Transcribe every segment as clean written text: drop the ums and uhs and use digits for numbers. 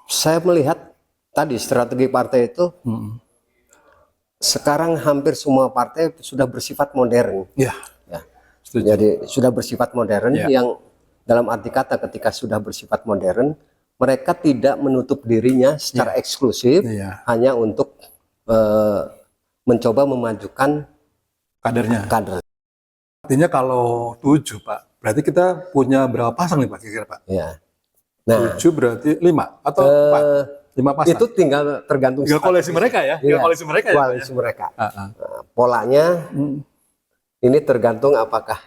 Saya melihat tadi strategi partai itu sekarang hampir semua partai sudah bersifat modern. Ya, Ya. setuju. Jadi sudah bersifat modern Ya. yang dalam arti kata ketika sudah bersifat modern, mereka tidak menutup dirinya secara eksklusif Ya. hanya untuk mencoba memajukan Kadernya. kader. Artinya kalau 7, Pak, berarti kita punya berapa pasang nih, Pak, kira-kira, Pak? Ya. Nah, 7 berarti 5 atau 4? 5 pasang. itu tinggal tergantung Tinggal koalisi mereka ya? Tinggal Iya, koalisi mereka ya, Pak, ya? koalisi mereka. Ah. Nah, polanya ini tergantung apakah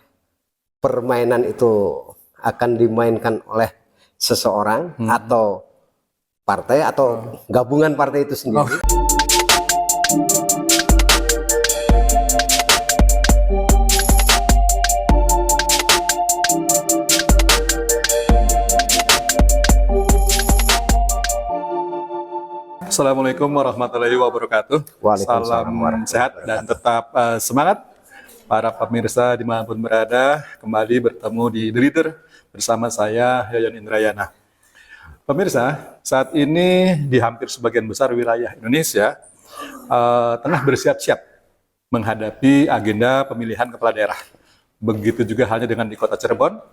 permainan itu akan dimainkan oleh seseorang atau partai atau gabungan partai itu sendiri. Assalamualaikum warahmatullahi wabarakatuh. Waalaikumsalam Salam sehat dan tetap semangat para pemirsa dimanapun berada. Kembali bertemu di The Leader bersama saya Yayan Indrayana. Pemirsa, saat ini di hampir sebagian besar wilayah Indonesia tengah bersiap-siap menghadapi agenda pemilihan kepala daerah. Begitu juga halnya dengan di Kota Cirebon,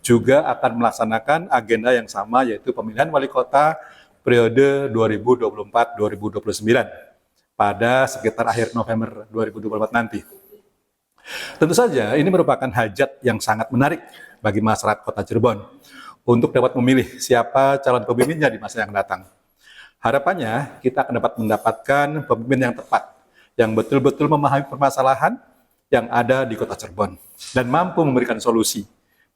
juga akan melaksanakan agenda yang sama, yaitu pemilihan wali kota periode 2024-2029 pada sekitar akhir November 2024 nanti. Tentu saja ini merupakan hajat yang sangat menarik bagi masyarakat Kota Cirebon untuk dapat memilih siapa calon pemimpinnya di masa yang datang. Harapannya kita akan dapat mendapatkan pemimpin yang tepat, yang betul-betul memahami permasalahan yang ada di Kota Cirebon dan mampu memberikan solusi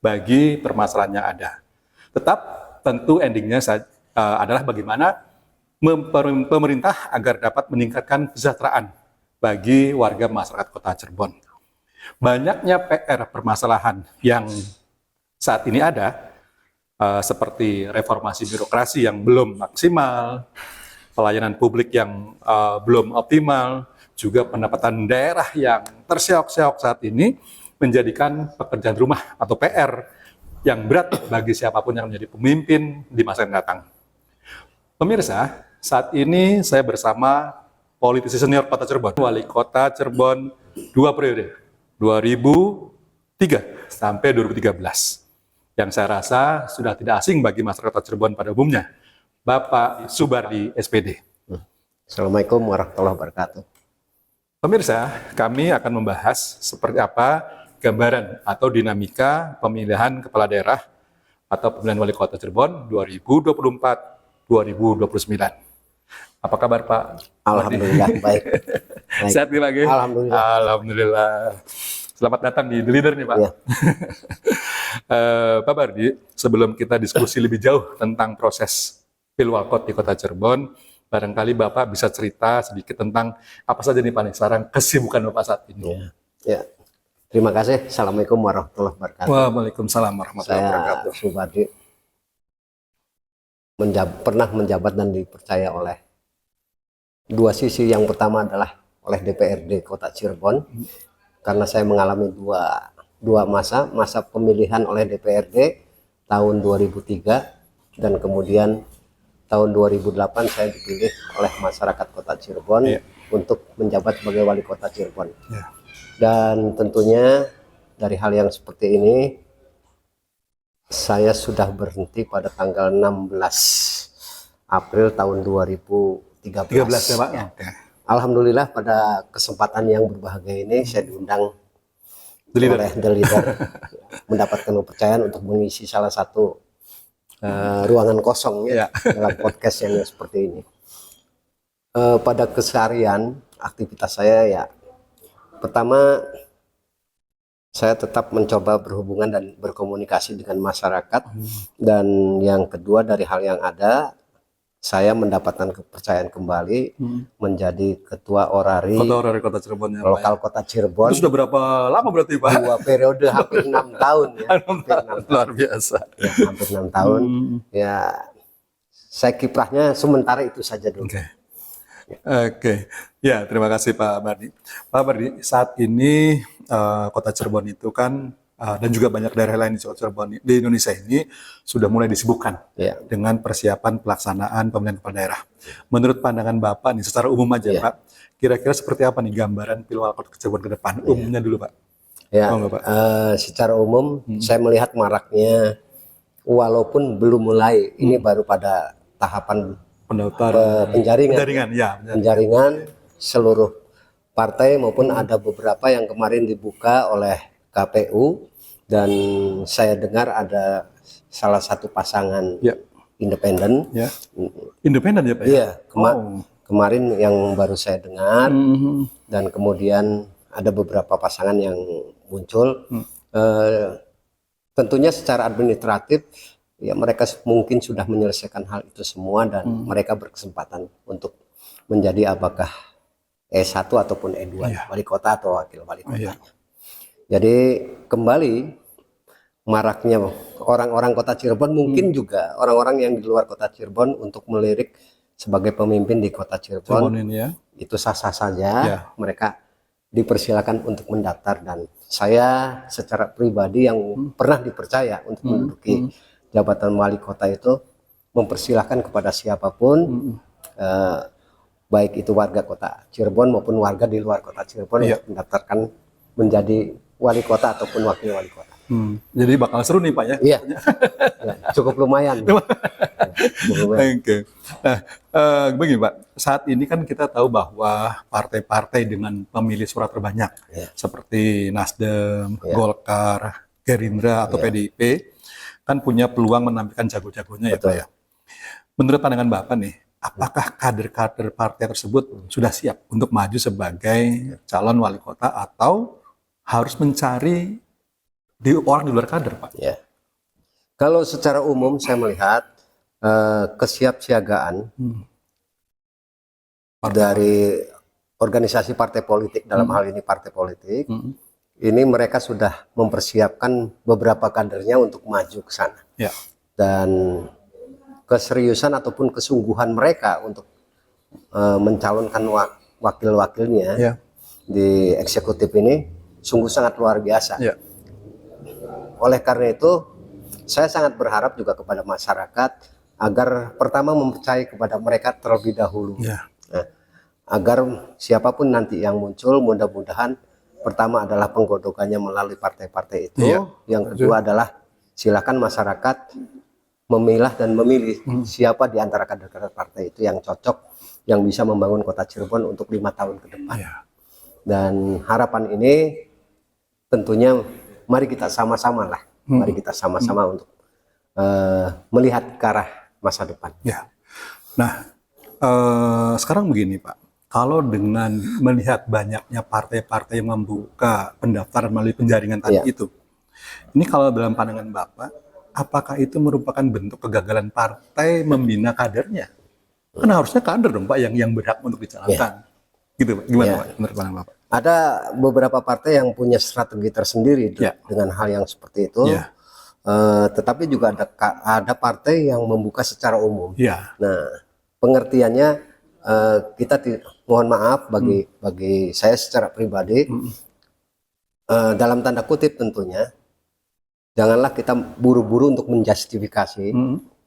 bagi permasalahan yang ada. Tetap tentu endingnya adalah bagaimana pemerintah agar dapat meningkatkan kesejahteraan bagi warga masyarakat Kota Cirebon. Banyaknya PR permasalahan yang saat ini ada, seperti reformasi birokrasi yang belum maksimal, pelayanan publik yang belum optimal, juga pendapatan daerah yang terseok-seok saat ini, menjadikan pekerjaan rumah atau PR yang berat bagi siapapun yang menjadi pemimpin di masa yang datang. Pemirsa, saat ini saya bersama politisi senior Kota Cirebon, Wali Kota Cirebon 2 periode, 2003 sampai 2013. Yang saya rasa sudah tidak asing bagi masyarakat Kota Cirebon pada umumnya, Bapak Subardi, SPD. Assalamualaikum warahmatullahi wabarakatuh. Pemirsa, kami akan membahas seperti apa gambaran atau dinamika pemilihan kepala daerah atau pemilihan wali kota Cirebon 2024-2029. Apa kabar, Pak? Alhamdulillah baik. Sehat nih, Pak? Alhamdulillah. Alhamdulillah. Selamat datang di The Leader nih, Pak. Ya. Pak Bardi, sebelum kita diskusi lebih jauh tentang proses Pilwalkot di Kota Cirebon, barangkali Bapak bisa cerita sedikit tentang apa saja nih, Pak, sekarang kesibukan Bapak saat ini. Ya. Terima kasih. Assalamualaikum warahmatullahi wabarakatuh. Waalaikumsalam warahmatullahi wabarakatuh. Saya Subardi pernah menjabat dan dipercaya oleh dua sisi. Yang pertama adalah oleh DPRD Kota Cirebon, karena saya mengalami dua masa pemilihan oleh DPRD tahun 2003 dan kemudian tahun 2008 saya dipilih oleh masyarakat Kota Cirebon untuk menjabat sebagai wali kota Cirebon. Dan tentunya dari hal yang seperti ini saya sudah berhenti pada tanggal 16 April tahun 2013. 13 ya, Pak? Alhamdulillah pada kesempatan yang berbahagia ini saya diundang oleh The Leader mendapatkan kepercayaan untuk mengisi salah satu ruangan kosong dalam podcast yang seperti ini. Pada keseharian aktivitas saya ya, pertama saya tetap mencoba berhubungan dan berkomunikasi dengan masyarakat, dan yang kedua dari hal yang ada saya mendapatkan kepercayaan kembali menjadi ketua orari Kota Cirebon ya, lokal Kota Cirebon. Itu sudah berapa lama berarti, Pak? 2 periode, hampir 6 tahun ya. Luar biasa. Ya, hampir 6 tahun. Ya, saya kiprahnya sementara itu saja dulu. Oke. Ya, terima kasih Pak Bardi. Pak Bardi, saat ini Kota Cirebon itu kan dan juga banyak daerah lain di Cirebon di Indonesia ini sudah mulai disibukkan Ya. dengan persiapan pelaksanaan pemilihan kepala daerah. Menurut pandangan Bapak nih secara umum aja Pak, kira-kira seperti apa nih gambaran Pilwal Kota Cirebon ke depan? Umumnya dulu Pak. Ya, Oh, enggak, Pak? secara umum saya melihat maraknya, walaupun belum mulai, ini baru pada tahapan Pendaftar penjaringan. jaringan, ya. Penjaringan seluruh partai maupun ada beberapa yang kemarin dibuka oleh KPU, dan saya dengar ada salah satu pasangan Ya. independen. Ya. Independen ya Pak? Iya, Oh. kemarin yang baru saya dengar, Mhm. dan kemudian ada beberapa pasangan yang muncul. Tentunya secara administratif ya mereka mungkin sudah menyelesaikan hal itu semua, dan mereka berkesempatan untuk menjadi apakah E1 ataupun E2 wali kota atau wakil wali kota. Jadi kembali maraknya orang-orang kota Cirebon, mungkin juga orang-orang yang di luar kota Cirebon untuk melirik sebagai pemimpin di kota Cirebon, ini ya. itu sah-sah saja. Mereka dipersilakan untuk mendaftar, dan saya secara pribadi yang pernah dipercaya untuk menduduki jabatan wali kota itu mempersilahkan kepada siapapun, baik itu warga kota Cirebon maupun warga di luar kota Cirebon, untuk mendaftarkan menjadi wali kota ataupun wakil wali kota. Jadi bakal seru nih Pak ya? Iya, ya, cukup lumayan. Oke. Nah, begini Pak, saat ini kan kita tahu bahwa partai-partai dengan pemilih suara terbanyak seperti Nasdem, Golkar, Gerindra atau PDIP kan punya peluang menampilkan jago-jagonya ya Pak ya. Menurut pandangan Bapak nih, apakah kader-kader partai tersebut sudah siap untuk maju sebagai calon wali kota atau harus mencari orang di luar kader Pak? Ya. Kalau secara umum saya melihat kesiapsiagaan dari organisasi partai politik, dalam hal ini partai politik, ini mereka sudah mempersiapkan beberapa kadernya untuk maju ke sana. Ya. Dan keseriusan ataupun kesungguhan mereka untuk mencalonkan wakil-wakilnya di eksekutif ini sungguh sangat luar biasa. Ya. Oleh karena itu, saya sangat berharap juga kepada masyarakat agar pertama mempercayai kepada mereka terlebih dahulu. Ya. Nah, agar siapapun nanti yang muncul, mudah-mudahan pertama adalah penggodokannya melalui partai-partai itu. Ya. Yang kedua adalah silakan masyarakat memilah dan memilih siapa di antara kader-kader partai itu yang cocok, yang bisa membangun kota Cirebon untuk 5 tahun ke depan. Ya. Dan harapan ini tentunya mari kita sama-sama lah, mari kita sama-sama untuk melihat ke arah masa depan. Ya. Nah, sekarang begini Pak, kalau dengan melihat banyaknya partai-partai yang membuka pendaftaran melalui penjaringan tadi itu, ini kalau dalam pandangan Bapak, apakah itu merupakan bentuk kegagalan partai membina kadernya? Kan harusnya kader dong Pak yang berhak untuk dicalonkan. Gitu Pak, gimana Pak menurut pandangan Bapak? Ada beberapa partai yang punya strategi tersendiri dengan hal yang seperti itu. Tetapi juga ada partai yang membuka secara umum. Nah, pengertiannya kita mohon maaf bagi saya secara pribadi, dalam tanda kutip tentunya, janganlah kita buru-buru untuk menjustifikasi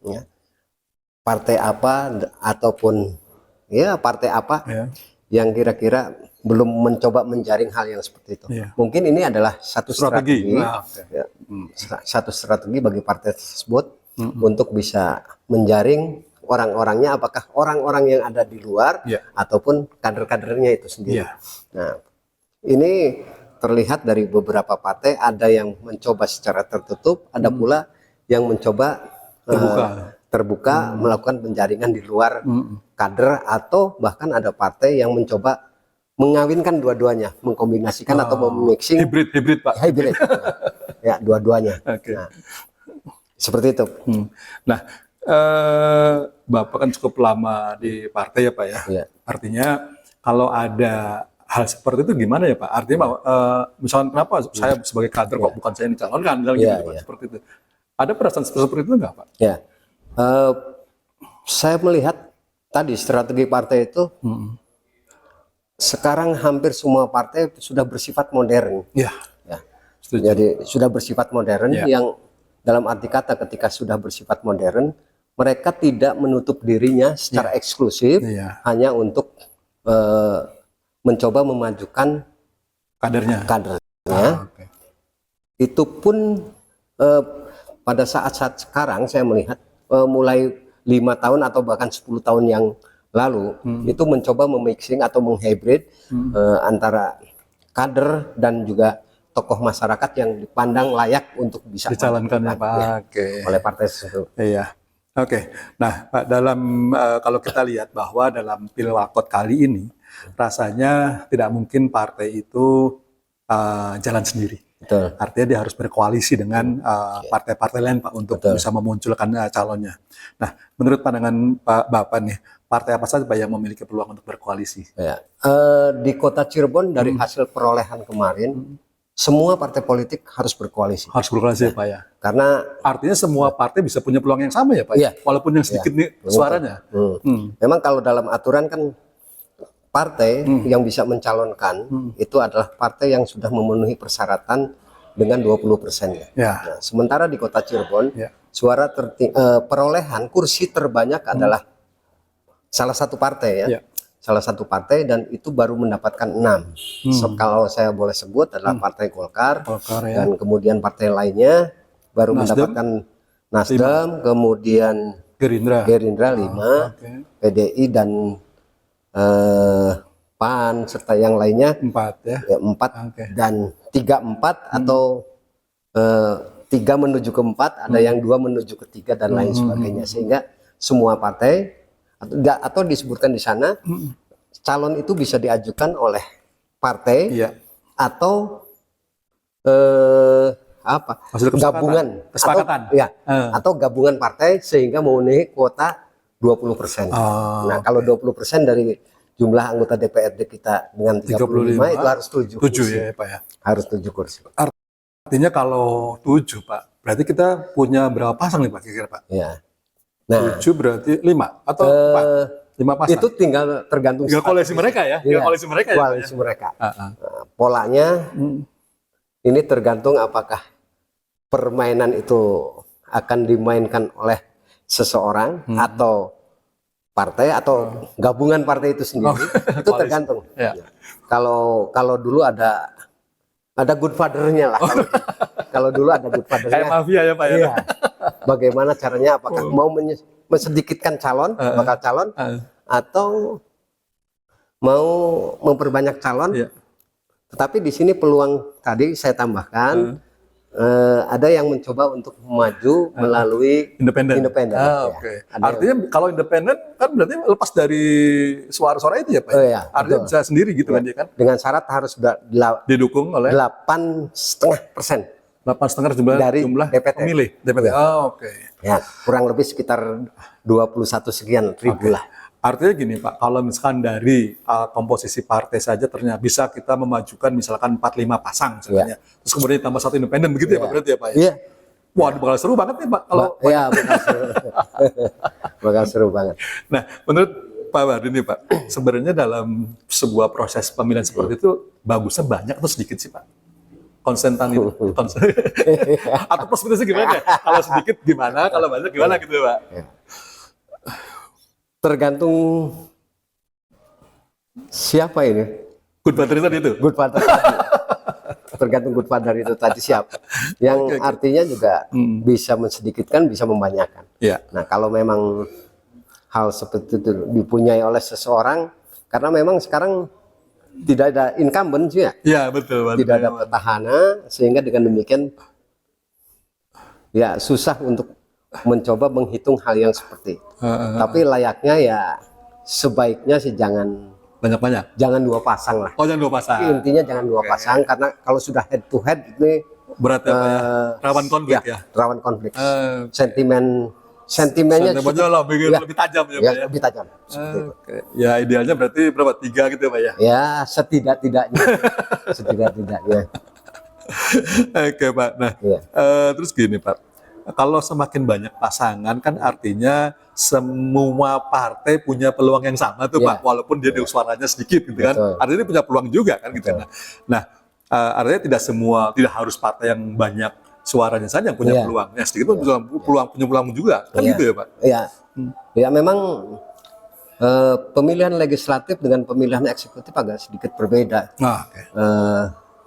ya, partai apa ataupun partai apa yang kira-kira belum mencoba menjaring hal yang seperti itu. Mungkin ini adalah satu strategi, satu strategi bagi partai tersebut untuk bisa menjaring orang-orangnya, apakah orang-orang yang ada di luar ataupun kader-kadernya itu sendiri. Nah, ini terlihat dari beberapa partai, ada yang mencoba secara tertutup, ada pula yang mencoba terbuka melakukan penjaringan di luar kader, atau bahkan ada partai yang mencoba mengawinkan dua-duanya, mengkombinasikan atau memixing hybrid Pak. Hybrid. Ya, dua-duanya. Nah, seperti itu. Nah, Bapak kan cukup lama di partai ya Pak ya. Artinya kalau ada hal seperti itu gimana ya Pak? Artinya misalnya kenapa saya sebagai kader kok bukan saya yang dicalonkan, gitu Pak, seperti itu. Ada perasaan seperti itu nggak Pak? Ya, saya melihat tadi strategi partai itu sekarang hampir semua partai sudah bersifat modern. Setuju. Jadi sudah bersifat modern, Ya. yang dalam arti kata ketika sudah bersifat modern, mereka tidak menutup dirinya secara eksklusif Iya. hanya untuk mencoba memajukan Kadernya. kadernya. Oke. Itu pun pada saat-saat sekarang saya melihat mulai 5 tahun atau bahkan 10 tahun yang lalu itu mencoba memixing atau menghybrid antara kader dan juga tokoh masyarakat yang dipandang layak untuk bisa Dicalonkan ya, Pak. ya, Oke. oleh partai tersebut. Iya. Oke. Nah, Pak, dalam kalau kita lihat bahwa dalam Pilwakot kali ini rasanya tidak mungkin partai itu jalan sendiri. Betul. Artinya dia harus berkoalisi dengan partai-partai lain, Pak, untuk Betul. bisa memunculkan calonnya. Nah, menurut pandangan Pak Bapak nih, partai apa saja, Pak, yang memiliki peluang untuk berkoalisi? Ya. Di kota Cirebon dari hasil perolehan kemarin, semua partai politik harus berkoalisi. Harus berkoalisi, Pak, ya. Karena Artinya semua partai bisa punya peluang yang sama ya, Pak? Iya. Walaupun yang sedikit nih suaranya. memang kalau dalam aturan kan partai yang bisa mencalonkan itu adalah partai yang sudah memenuhi persyaratan dengan 20% ya. Ya. Nah, sementara di kota Cirebon Ya. perolehan kursi terbanyak adalah salah satu partai ya. Ya. Salah satu partai dan itu baru mendapatkan 6. Kalau saya boleh sebut adalah Partai Golkar, Golkar, ya. dan kemudian partai lainnya baru Nasdem? mendapatkan Nasdem, kemudian Gerindra. Gerindra 5, Oke. PDI dan PAN serta yang lainnya 4 ya. 4 Oke. dan 3-4 atau 3 menuju ke 4, ada yang 2 menuju ke 3 dan lain sebagainya, sehingga semua partai atau disebutkan di sana calon itu bisa diajukan oleh partai Iya. atau Hasil kesepakatan. gabungan Kesepakatan. atau, ya, atau gabungan partai sehingga memenuhi kuota 20%. Oh, Nah, kalau 20% dari jumlah anggota DPRD kita dengan 35 itu harus 7 7 kursi. ya, Pak ya. Harus 7 kursi. Artinya kalau 7, Pak, berarti kita punya berapa pasang nih, Pak, kira-kira, Pak? Ya. Nah, 7 berarti 5 atau 4? 5 pasang. itu tinggal tergantung Tinggal koalisi mereka ya? Tinggal Iya, koalisi mereka ya, Pak, koalisi mereka. ya? Nah, polanya ini tergantung apakah permainan itu akan dimainkan oleh seseorang atau partai atau gabungan partai itu sendiri. Itu Koalisi. tergantung. Ya. Kalau dulu ada Godfather-nya lah. Kalau dulu ada Godfather-nya. Kayak mafia ya, Pak ya? Iya. Bagaimana caranya? Apakah mau mesedikitkan calon, bakal calon, atau mau memperbanyak calon? Iya. Tetapi di sini peluang tadi saya tambahkan ada yang mencoba untuk maju melalui Independen. ya. Oke. Ada Artinya kalau independen kan berarti lepas dari suara-suara itu ya, Pak? Oh, iya, Artinya betul. bisa sendiri gitu kan dia kan? dengan syarat harus Didukung oleh 8,5% 8,5 jumlah dari DPT. pemilih. DPT. Oh, oke. ya, kurang lebih sekitar 21 sekian ribu lah. Artinya gini, Pak, kalau misalkan dari komposisi partai saja ternyata bisa kita memajukan misalkan 4-5 pasang misalnya. Terus kemudian tambah 1 independen begitu ya, Pak, berarti ya, Pak? Ya? Iya. Wah, bakal seru banget nih, Pak, kalau Iya, bakal seru. Bakal seru banget. Nah, menurut Pak Wardi nih, Pak, sebenarnya dalam sebuah proses pemilihan seperti itu bagusnya banyak atau sedikit sih, Pak? Konsentan itu. Atau plus minusnya gimana? Kalau sedikit gimana, kalau banyak gimana gitu, Pak? Tergantung siapa ini? Good battery tadi itu. Godfather tadi. Tergantung Godfather itu tadi siapa. Yang artinya juga bisa mensedikitkan, bisa membanyakkan. Iya. Nah, kalau memang hal seperti itu dipunyai oleh seseorang, karena memang sekarang tidak ada incumbent sih ya, Iya, betul, Pak. tidak ada petahana, sehingga dengan demikian ya susah untuk mencoba menghitung hal yang seperti itu. Tapi layaknya ya sebaiknya sih jangan Banyak-banyak. 2 pasang lah. Oh, jangan 2 pasang. Intinya jangan 2 pasang, karena kalau sudah head to head ini Berat ya, Pak ya? Rawan konflik ya? rawan konflik. Sentimennya lebih tajam ya, Pak ya? lebih tajam. Seperti itu. Oke. Ya, idealnya berarti berapa? 3 gitu ya, Pak ya? Ya, setidak-tidaknya. Setidak-tidaknya. Oke, Pak. Nah, Iya. terus gini, Pak. Kalau semakin banyak pasangan kan artinya semua partai punya peluang yang sama tuh, Iya. Pak. Walaupun dia suaranya sedikit gitu kan. Betul. Artinya dia punya peluang juga kan gitu. Nah, artinya tidak harus partai yang banyak suaranya saja yang punya Iya. peluang. Ya sedikit pun punya peluang juga. Kan Iya. gitu ya Pak? Ya, ya memang pemilihan legislatif dengan pemilihan eksekutif agak sedikit berbeda. Nah, oke.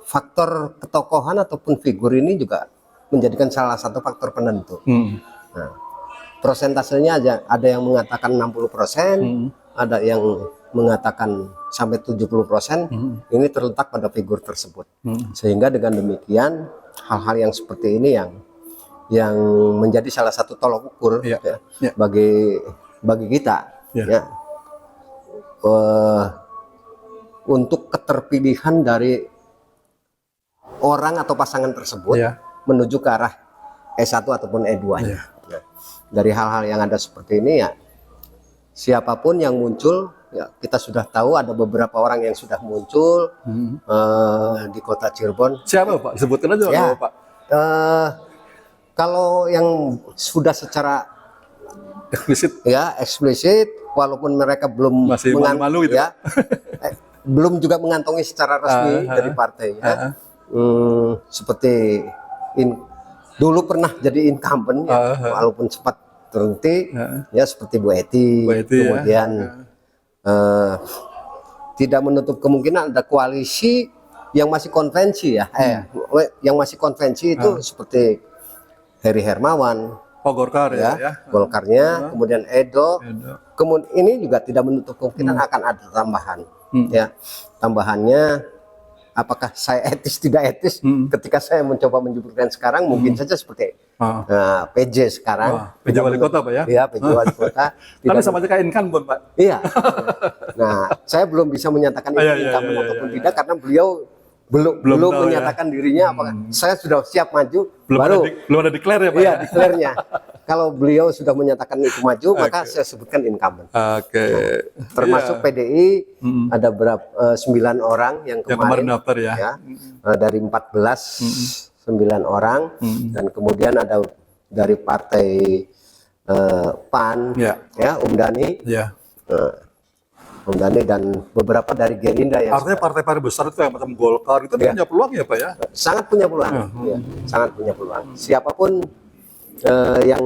Faktor ketokohan ataupun figur ini juga menjadikan salah satu faktor penentu. Nah, prosentasenya aja ada yang mengatakan 60%, ada yang mengatakan sampai 70%. Ini terletak pada figur tersebut. Sehingga dengan demikian hal-hal yang seperti ini yang menjadi salah satu tolok ukur Iya. ya, Iya. bagi kita Iya. ya, untuk keterpilihan dari orang atau pasangan tersebut Iya. menuju ke arah S1 ataupun E2-nya. Iya. Nah, dari hal-hal yang ada seperti ini ya, siapapun yang muncul ya, kita sudah tahu ada beberapa orang yang sudah muncul di kota Cirebon. Siapa Pak? Sebutkan aja Ya. Pak. Kalau yang sudah secara Eksplisit. walaupun mereka belum Masih malu-malu gitu. ya, belum juga mengantongi secara resmi dari partainya. Seperti dulu pernah jadi incumbent ya, walaupun sempat terhenti ya, seperti Bu Eti, Bu Eti, kemudian tidak menutup kemungkinan ada koalisi yang masih konvensi ya, yang masih konvensi itu seperti Heri Hermawan, Oh, Golkar ya. Golkarnya, kemudian Edo. Kemudian ini juga tidak menutup kemungkinan akan ada tambahan. Ya, tambahannya apakah saya etis tidak etis ketika saya mencoba menyebutkan sekarang mungkin saja seperti PJ sekarang. PJ Wali Kota Pak ya? Iya, PJ Wali Kota. Karena sama aja kayak incumbent Pak. Iya. Nah, saya belum bisa menyatakan itu incumbent ataupun tidak karena beliau belum tahu menyatakan dirinya apakah saya sudah siap maju, belum ada declare ya Pak. Iya, declare-nya. Kalau beliau sudah menyatakan itu maju, maka saya sebutkan incumbent. Oke. Termasuk PDI ada berapa 9 orang yang kemarin daftar ya. Dari 14 9 orang dan kemudian ada dari partai PAN Ya. Dhani, Ya. Dhani dan beberapa dari Gerindra yang Artinya partai-partai besar itu yang macam Golkar itu punya peluang ya Pak ya? sangat punya peluang. Ya, sangat punya peluang. Siapapun yang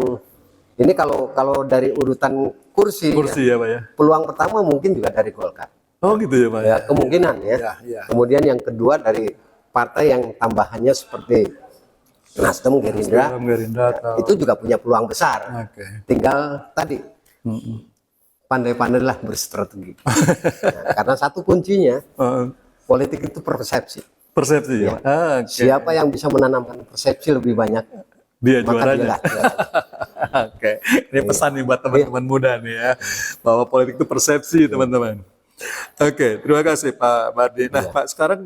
ini kalau dari urutan kursi Ya Pak ya. peluang pertama mungkin juga dari Golkar. Oh gitu ya Pak ya. Ya, kemungkinan ya. Ya. Kemudian yang kedua dari partai yang tambahannya seperti Nasdem, Gerindra, itu juga punya peluang besar. Oke. Tinggal tadi pandai-pandailah berstrategi. Nah, karena satu kuncinya politik itu persepsi. Persepsi ya. Oke. Siapa yang bisa menanamkan persepsi lebih banyak, Dia maka juaranya. dialah. Oke. Ini pesan nih buat teman-teman muda nih ya, bahwa politik itu persepsi teman-teman. Oke, terima kasih Pak Mardi. Nah Pak, sekarang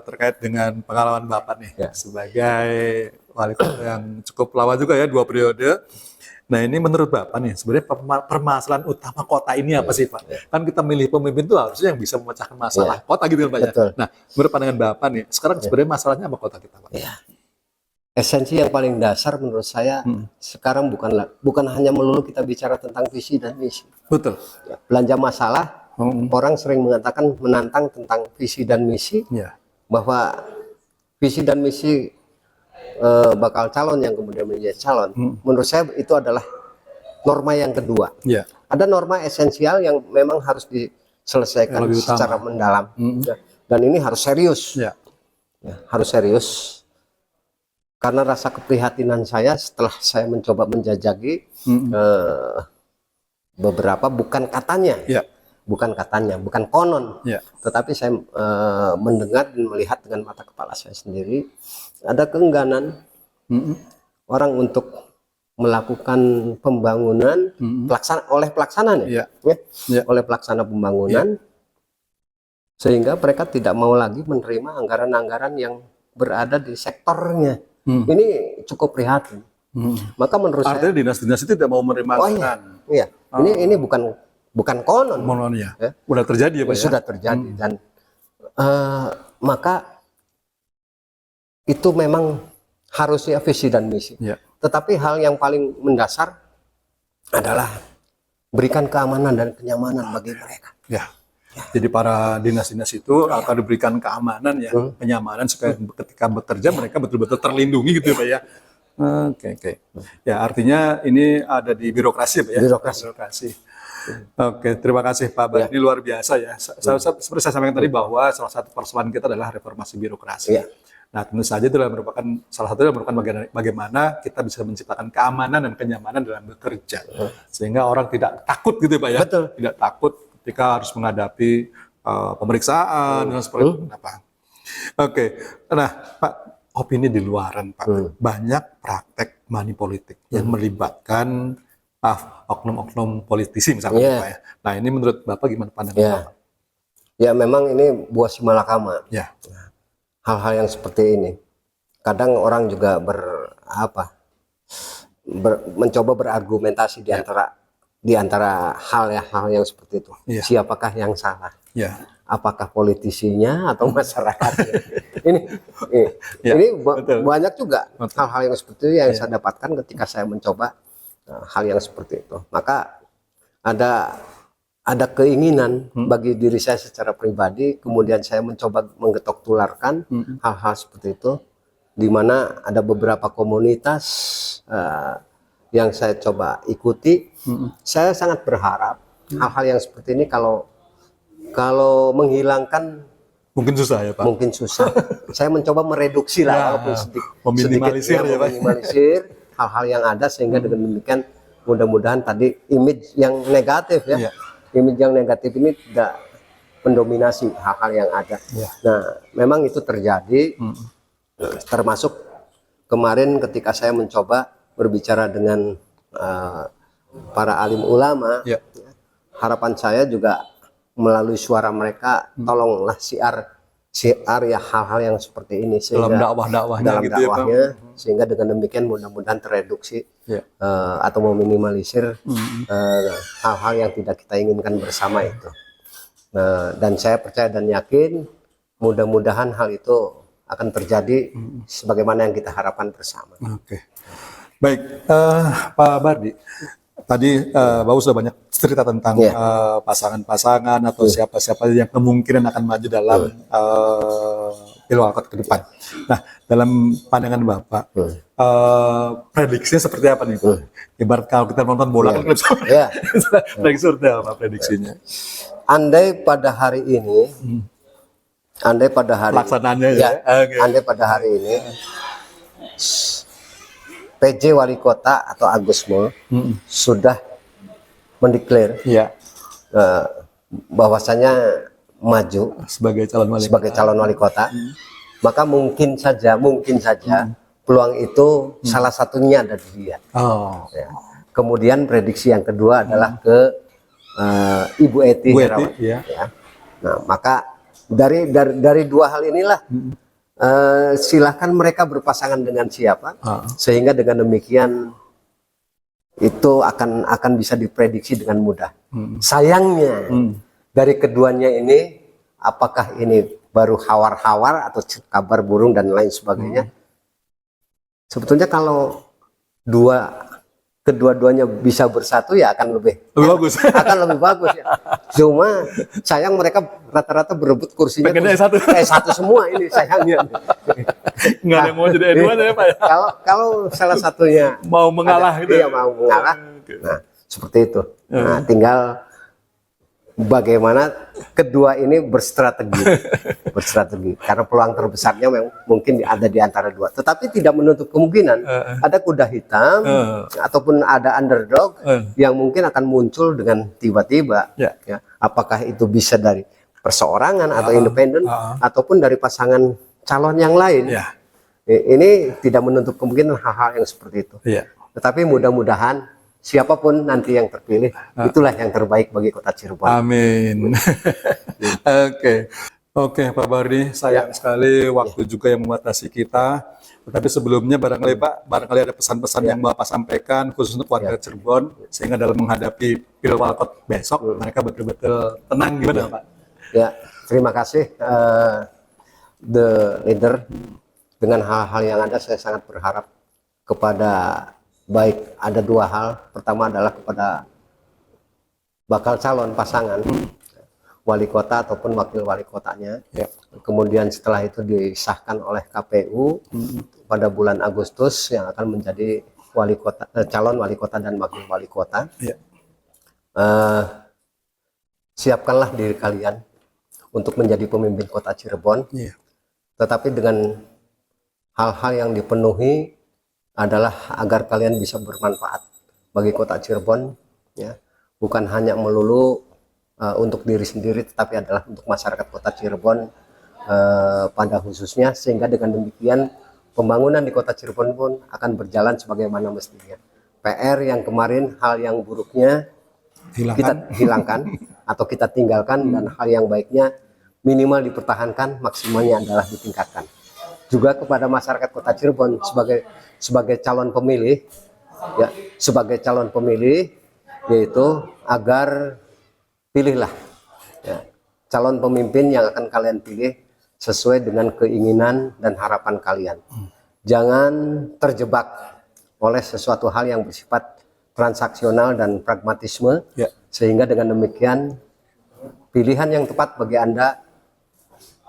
terkait dengan pengalaman Bapak nih sebagai wali kota yang cukup lama juga ya, 2 periode. Nah ini menurut Bapak nih, sebenarnya permasalahan utama kota ini apa sih Pak? Kan kita milih pemimpin itu harusnya yang bisa memecahkan masalah kota gitu kan Pak ya? Betul. Nah menurut pandangan Bapak nih, sekarang sebenarnya masalahnya apa kota kita Pak? Ya. Esensi yang paling dasar menurut saya sekarang bukan hanya melulu kita bicara tentang visi dan misi. Betul. Ya, belanja masalah, orang sering mengatakan menantang tentang visi dan misi, bahwa visi dan misi bakal calon yang kemudian menjadi calon. Menurut saya itu adalah norma yang kedua. Ya. Ada norma esensial yang memang harus diselesaikan secara mendalam. Ya. Dan ini harus serius. Ya. Ya, harus serius. Karena rasa keprihatinan saya setelah saya mencoba menjajaki beberapa, bukan katanya, bukan konon, tetapi saya mendengar dan melihat dengan mata kepala saya sendiri ada keengganan orang untuk melakukan pembangunan oleh pelaksananya, oleh pelaksana pembangunan, sehingga mereka tidak mau lagi menerima anggaran-anggaran yang berada di sektornya. Ini cukup prihatin. Maka menurut artinya saya dinas-dinas itu tidak mau menerima anggaran. iya. Ini bukan konon. Ya. Udah terjadi ya Pak ya? Sudah terjadi dan maka itu memang harusnya visi dan misi. Tetapi hal yang paling mendasar adalah berikan keamanan dan kenyamanan bagi mereka. Ya. Jadi para dinas-dinas itu akan diberikan keamanan ya, kenyamanan supaya ketika bekerja mereka betul-betul terlindungi gitu ya Pak ya. Oke, oke. Ya artinya ini ada di birokrasi ya Pak ya. Birokrasi. Oke, terima kasih Pak Bar. Ini luar biasa ya. Seperti saya sampaikan tadi bahwa salah satu persoalan kita adalah reformasi birokrasi. Ya. Nah, tentu saja itu adalah merupakan salah satunya merupakan bagaimana kita bisa menciptakan keamanan dan kenyamanan dalam bekerja, sehingga orang tidak takut gitu Pak ya. Betul. Tidak takut ketika harus menghadapi pemeriksaan dan seperti itu. Apa? Oke, nah Pak, opini di luaran Pak, banyak praktek money politik yang melibatkan oknum-oknum politisi misalnya Pak ya. Nah ini menurut Bapak gimana pandangan Bapak? Ya memang ini buah si malakama. Ya. Hal-hal yang seperti ini. Kadang orang juga mencoba berargumentasi di antara hal yang seperti itu. Ya. Siapakah yang salah? Ya. Apakah politisinya atau masyarakatnya? ini banyak juga hal-hal yang seperti itu yang saya dapatkan ketika saya mencoba hal yang seperti itu. Maka ada keinginan bagi diri saya secara pribadi, kemudian saya mencoba menggetok tularkan hal-hal seperti itu, di mana ada beberapa komunitas yang saya coba ikuti. Saya sangat berharap hal-hal yang seperti ini kalau menghilangkan mungkin susah ya Pak. Mungkin susah. Saya mencoba mereduksi lah, walaupun meminimalisir ya Pak. Meminimalisir hal-hal yang ada, sehingga dengan demikian mudah-mudahan tadi image yang negatif ya. Image yang negatif ini tidak mendominasi hal-hal yang ada. Nah, memang itu terjadi, termasuk kemarin ketika saya mencoba berbicara dengan para alim ulama, harapan saya juga melalui suara mereka, tolonglah siar ya hal-hal yang seperti ini, sehingga dalam dakwah-dakwahnya gitu dakwahnya, sehingga dengan demikian mudah-mudahan tereduksi atau meminimalisir hal-hal yang tidak kita inginkan bersama itu. Dan saya percaya dan yakin mudah-mudahan hal itu akan terjadi sebagaimana yang kita harapkan bersama. Oke. Baik, Pak Bardi, tadi Bapak sudah banyak cerita tentang pasangan-pasangan atau siapa-siapa yang kemungkinan akan maju dalam pilwalkot ke depan. Nah, dalam pandangan Bapak, prediksinya seperti apa nih Pak? Ibarat kalau kita nonton bola kan prediksi seperti apa prediksinya? Andai pada hari ini, andai pada hari ini, PJ Wali Kota atau Agus Mul sudah mendeklar bahwasanya maju sebagai calon wali kota, maka mungkin saja peluang itu salah satunya ada di dia. Kemudian prediksi yang kedua adalah ke Ibu Eti Herawati. Nah, maka dari dua hal inilah silahkan mereka berpasangan dengan siapa, sehingga dengan demikian itu akan bisa diprediksi dengan mudah. Sayangnya dari keduanya ini, apakah ini baru hawar-hawar atau kabar burung dan lain sebagainya. Sebetulnya kalau kedua-duanya bisa bersatu ya akan lebih bagus. Akan lebih bagus ya. Cuma sayang mereka rata-rata berebut kursinya satu semua ini sayangnya. Nggak ada yang mau jadi dua ya Pak ya. Kalau salah satunya mau mengalah gitu. Iya, mau mengalah. Nah, seperti itu. Nah, tinggal bagaimana kedua ini berstrategi. Karena peluang terbesarnya memang mungkin ada di antara dua. Tetapi tidak menutup kemungkinan ada kuda hitam ataupun ada underdog yang mungkin akan muncul dengan tiba-tiba. Ya. Apakah itu bisa dari perseorangan atau independen ataupun dari pasangan calon yang lain. Ini tidak menutup kemungkinan hal-hal yang seperti itu. Tetapi mudah-mudahan siapapun nanti yang terpilih, itulah yang terbaik bagi Kota Cirebon. Amin. Oke, Pak Bardi, sayang sekali waktu juga yang membatasi kita. Tetapi sebelumnya barangkali ada pesan-pesan yang Bapak sampaikan khusus untuk warga Cirebon, sehingga dalam menghadapi pilwalkot besok mereka betul-betul tenang gimana Pak? Ya, terima kasih the leader. Dengan hal-hal yang ada, saya sangat berharap kepada ada dua hal. Pertama adalah kepada bakal calon pasangan wali kota ataupun wakil wali kotanya. Ya. Kemudian setelah itu disahkan oleh KPU pada bulan Agustus yang akan menjadi wali kota, calon wali kota dan wakil wali kota. Ya. Siapkanlah diri kalian untuk menjadi pemimpin kota Cirebon. Ya. Tetapi dengan hal-hal yang dipenuhi adalah agar kalian bisa bermanfaat bagi kota Cirebon, ya, bukan hanya melulu untuk diri sendiri, tetapi adalah untuk masyarakat kota Cirebon pada khususnya, sehingga dengan demikian pembangunan di kota Cirebon pun akan berjalan sebagaimana mestinya. PR yang kemarin, hal yang buruknya kita hilangkan atau kita tinggalkan, dan hal yang baiknya minimal dipertahankan, maksimalnya adalah ditingkatkan. Juga kepada masyarakat kota Cirebon sebagai calon pemilih, ya, sebagai calon pemilih, yaitu agar pilihlah, ya, calon pemimpin yang akan kalian pilih sesuai dengan keinginan dan harapan kalian. Jangan terjebak oleh sesuatu hal yang bersifat transaksional dan pragmatisme, Ya. sehingga dengan demikian pilihan yang tepat bagi Anda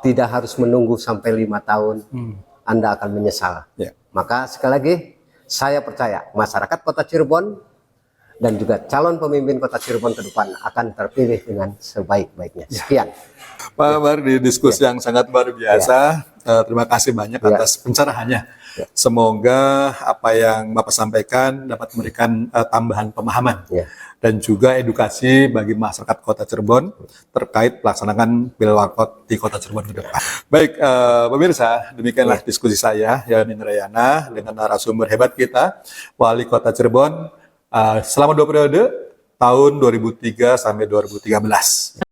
tidak harus menunggu sampai 5 tahun. Anda akan menyesal. Ya. Maka sekali lagi, saya percaya masyarakat kota Cirebon dan juga calon pemimpin kota Cirebon ke depan akan terpilih dengan sebaik-baiknya. Sekian. Pak Amar, di diskusi yang sangat luar biasa. Terima kasih banyak atas pencerahannya. Semoga apa yang Bapak sampaikan dapat memberikan tambahan pemahaman dan juga edukasi bagi masyarakat kota Cirebon terkait pelaksanaan Pilwalkot di kota Cirebon ke depan. Baik, pemirsa, demikianlah diskusi saya, Yayan Indrayana, dengan narasumber hebat kita, Wali Kota Cirebon, selama 2 periode, tahun 2003 sampai 2013.